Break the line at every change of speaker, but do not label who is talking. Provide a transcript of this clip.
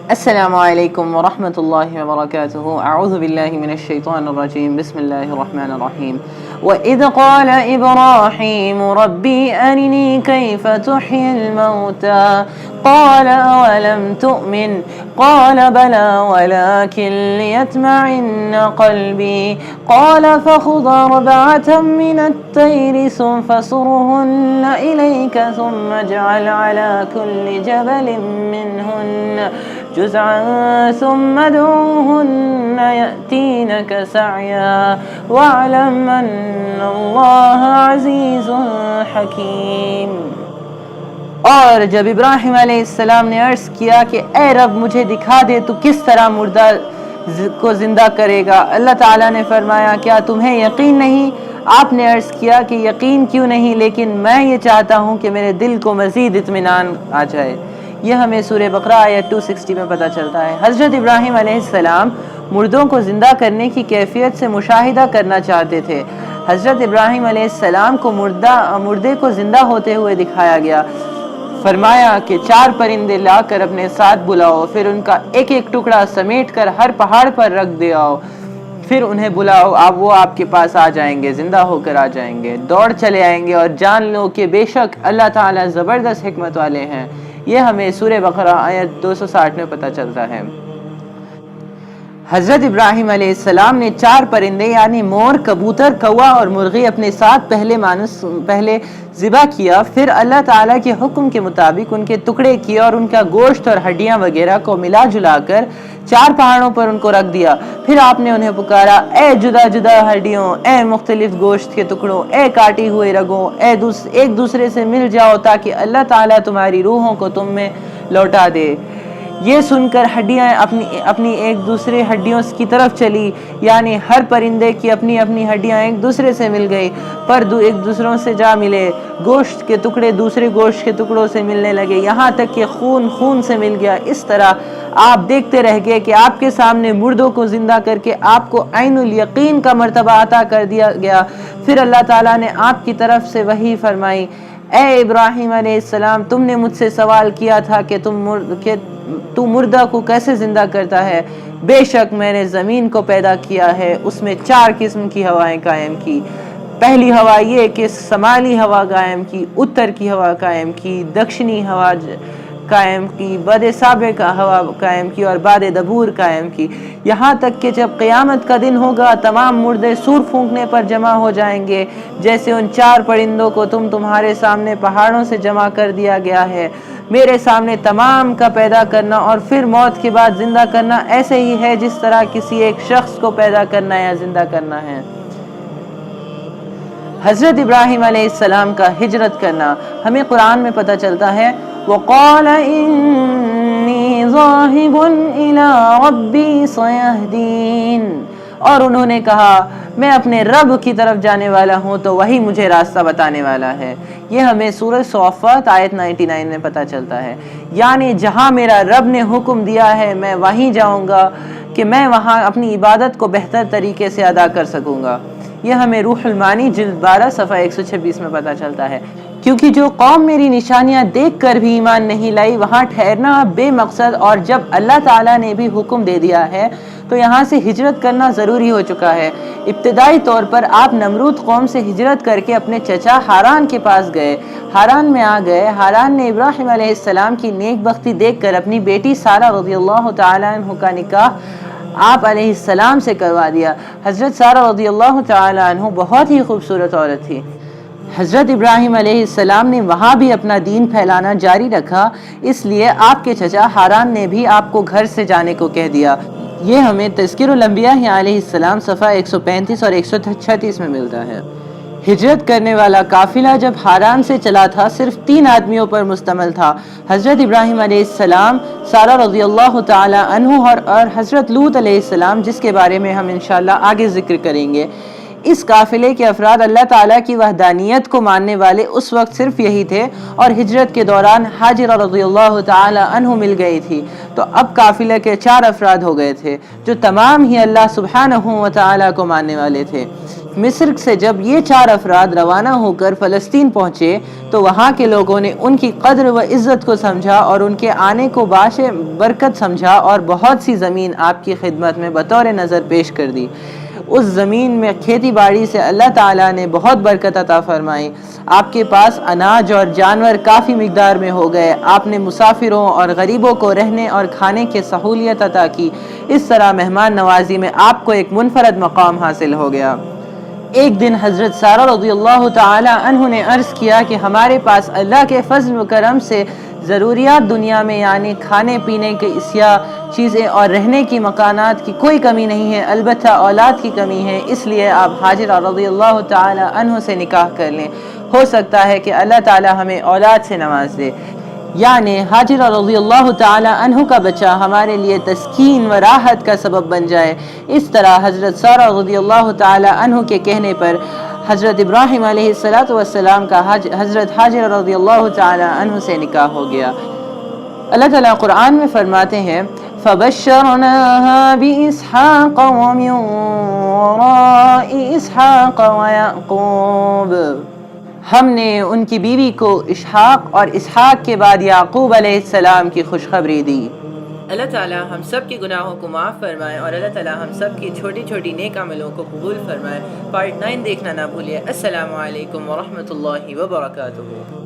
السلام علیکم ورحمۃ اللہ وبرکاتہ. اعوذ باللہ من الشیطان الرجیم. بسم اللہ الرحمن الرحیم. وَإِذْ قَالَ إِبْرَاهِيمُ رَبِّي أَرِنِي كَيْفَ تُحْيِي الْمَوْتَى قَالَ أَوَلَمْ تُؤْمِنْ قَالَ بَلَى وَلَكِنْ لِيَطْمَئِنَّ قَلْبِي قَالَ فَخُذْ أَرْبَعَةً مِنَ الطَّيْرِ فَصُرْهُنَّ إِلَيْكَ ثُمَّ اجْعَلْ عَلَى كُلِّ جَبَلٍ مِّنْهُنَّ جزعا ثم ادعوهن يأتينك سعيا واعلم أن الله عزيز حكيم. اور جب ابراہیم علیہ السلام نے عرض کیا کہ اے رب مجھے دکھا دے تو کس طرح مردہ کو زندہ کرے گا، اللہ تعالیٰ نے فرمایا کیا تمہیں یقین نہیں؟ آپ نے عرض کیا کہ یقین کیوں نہیں، لیکن میں یہ چاہتا ہوں کہ میرے دل کو مزید اطمینان آ جائے. یہ ہمیں سورہ بقرہ آیت 260 میں پتہ چلتا ہے. حضرت ابراہیم علیہ السلام مردوں کو زندہ کرنے کی کیفیت سے مشاہدہ کرنا چاہتے تھے. حضرت ابراہیم علیہ السلام کو مردے کو زندہ ہوتے ہوئے دکھایا گیا. فرمایا کہ 4 پرندے لا کر اپنے ساتھ بلاؤ، پھر ان کا ایک ایک ٹکڑا سمیٹ کر ہر پہاڑ پر رکھ دے آؤ، پھر انہیں بلاؤ، وہ آپ کے پاس آ جائیں گے، زندہ ہو کر آ جائیں گے، دوڑ چلے آئیں گے، اور جان لو کہ بے شک اللہ تعالیٰ زبردست حکمت والے ہیں. یہ ہمیں سورہ بقرہ آیت 260 میں پتہ چلتا ہے. حضرت ابراہیم علیہ السلام نے 4 پرندے یعنی مور، کبوتر، کوا اور مرغی اپنے ساتھ پہلے ذبح کیا، پھر اللہ تعالیٰ کے حکم کے مطابق ان کے ٹکڑے کیے اور ان کا گوشت اور ہڈیاں وغیرہ کو ملا جلا کر 4 پہاڑوں پر ان کو رکھ دیا. پھر آپ نے انہیں پکارا، اے جدا جدا ہڈیوں، اے مختلف گوشت کے ٹکڑوں، اے کاٹی ہوئے رگوں، ایک دوسرے سے مل جاؤ تاکہ اللہ تعالیٰ تمہاری روحوں کو تم میں لوٹا دے. یہ سن کر ہڈیاں اپنی ایک دوسرے ہڈیوں کی طرف چلی، یعنی ہر پرندے کی اپنی اپنی ہڈیاں ایک دوسرے سے مل گئی، پر ایک دوسروں سے جا ملے. گوشت کے ٹکڑے دوسرے گوشت کے ٹکڑوں سے ملنے لگے، یہاں تک کہ خون سے مل گیا. اس طرح آپ دیکھتے رہ گئے کہ آپ کے سامنے مردوں کو زندہ کر کے آپ کو عین الیقین کا مرتبہ عطا کر دیا گیا. پھر اللہ تعالیٰ نے آپ کی طرف سے وحی فرمائی، اے ابراہیم علیہ السلام، تم نے مجھ سے سوال کیا تھا کہ تو مردہ کو کیسے زندہ کرتا ہے. بے شک میں نے زمین کو پیدا کیا ہے، اس میں 4 قسم کی ہوائیں قائم کی. پہلی ہوا یہ کہ شمالی ہوا قائم کی، اتر کی ہوا قائم کی، دکشنی ہوا قائم کی، باد سابق کا ہوا قائم کی اور باد دبور قائم کی، یہاں تک کہ جب قیامت کا دن ہوگا تمام مردے سور پھونکنے پر جمع ہو جائیں گے، جیسے ان 4 پرندوں کو تمہارے سامنے پہاڑوں سے جمع کر دیا گیا ہے. میرے سامنے تمام کا پیدا کرنا اور پھر موت کے بعد زندہ کرنا ایسے ہی ہے جس طرح کسی ایک شخص کو پیدا کرنا یا زندہ کرنا ہے. حضرت ابراہیم علیہ السلام کا ہجرت کرنا ہمیں قرآن میں پتہ چلتا ہے، وَقَالَ إِنِّي ذَاهِبٌ إِلَىٰ رَبِّي سَيَهْدِينِ، اور انہوں نے کہا میں اپنے رب کی طرف جانے والا ہوں تو وہی مجھے راستہ بتانے والا ہے. یہ ہمیں سورہ صافات آیت 99 میں پتہ چلتا ہے، یعنی جہاں میرا رب نے حکم دیا ہے میں وہیں جاؤں گا کہ میں وہاں اپنی عبادت کو بہتر طریقے سے ادا کر سکوں گا. یہ ہمیں روح المعانی جلد 12 صفحہ 126 میں پتہ چلتا ہے. کیونکہ جو قوم میری نشانیاں دیکھ کر بھی ایمان نہیں لائی وہاں ٹھہرنا بے مقصد، اور جب اللہ تعالیٰ نے بھی حکم دے دیا ہے تو یہاں سے ہجرت کرنا ضروری ہو چکا ہے. ابتدائی طور پر آپ نمرود قوم سے ہجرت کر کے اپنے چچا ہاران کے پاس گئے، ہاران میں آ گئے. ہاران نے ابراہیم علیہ السلام کی نیک بختی دیکھ کر اپنی بیٹی سارہ رضی اللہ تعالیٰ عنہ کا نکاح آپ علیہ السلام سے کروا دیا. حضرت سارہ رضی اللہ تعالیٰ عنہ بہت ہی خوبصورت عورت تھی. حضرت ابراہیم علیہ السلام نے وہاں بھی اپنا دین پھیلانا جاری رکھا، اس لیے آپ کے چچا ہاران نے بھی آپ کو گھر سے جانے کو کہہ دیا. یہ ہمیں تذکر الانبیاء علیہ السلام صفحہ 135 اور 136 میں ملتا ہے. ہجرت کرنے والا قافلہ جب ہاران سے چلا تھا صرف 3 آدمیوں پر مشتمل تھا، حضرت ابراہیم علیہ السلام، سارہ رضی اللہ تعالی عنہ اور حضرت لوط علیہ السلام، جس کے بارے میں ہم انشاءاللہ آگے ذکر کریں گے. اس قافلے کے افراد اللہ تعالیٰ کی وحدانیت کو ماننے والے اس وقت صرف یہی تھے، اور ہجرت کے دوران ہاجرہ رضی اللہ تعالی عنہ مل گئی تھی، تو اب قافلے کے 4 افراد ہو گئے تھے جو تمام ہی اللہ سبحانہ و تعالیٰ کو ماننے والے تھے. مصر سے جب یہ 4 افراد روانہ ہو کر فلسطین پہنچے تو وہاں کے لوگوں نے ان کی قدر و عزت کو سمجھا اور ان کے آنے کو باعث برکت سمجھا اور بہت سی زمین آپ کی خدمت میں بطور نظر پیش کر دی۔ اس زمین میں کھیتی باڑی سے اللہ تعالیٰ نے بہت برکت عطا فرمائی، آپ کے پاس اناج اور جانور کافی مقدار میں ہو گئے، آپ نے مسافروں اور غریبوں کو رہنے اور کھانے کی سہولیت عطا کی، اس طرح مہمان نوازی میں آپ کو ایک منفرد مقام حاصل ہو گیا۔ ایک دن حضرت سارہ رضی اللہ تعالی عنہ نے عرض کیا کہ ہمارے پاس اللہ کے فضل و کرم سے ضروریات دنیا میں یعنی کھانے پینے کی اشیاء چیزیں اور رہنے کی مکانات کی کوئی کمی نہیں ہے، البتہ اولاد کی کمی ہے، اس لیے آپ حاجرہ رضی اللہ تعالی عنہ سے نکاح کر لیں، ہو سکتا ہے کہ اللہ تعالی ہمیں اولاد سے نواز دے، یعنی حاجرہ رضی اللہ تعالی عنہ کا بچہ ہمارے لیے تسکین و راحت کا سبب بن جائے۔ اس طرح حضرت سارہ رضی اللہ تعالی عنہ کے کہنے پر حضرت ابراہیم علیہ السلام کا حضرت حاجرہ رضی اللہ تعالی عنہ سے نکاح ہو گیا۔ اللہ تعالیٰ قرآن میں فرماتے ہیں فَبَشَّرْنَاهَا بِإِسْحَاقَ وَمِن وَرَاءِ إِسْحَاقَ وَيَعْقُوبَ، ہم نے ان کی بیوی کو اسحاق اور اسحاق کے بعد یعقوب علیہ السلام کی خوشخبری دی۔ اللہ تعالیٰ ہم سب کے گناہوں کو معاف فرمائے اور اللہ تعالیٰ ہم سب کی چھوٹی چھوٹی نیک عملوں کو قبول فرمائے۔ پارٹ 9 دیکھنا نہ بھولیے۔ السلام علیکم ورحمۃ اللہ وبرکاتہ۔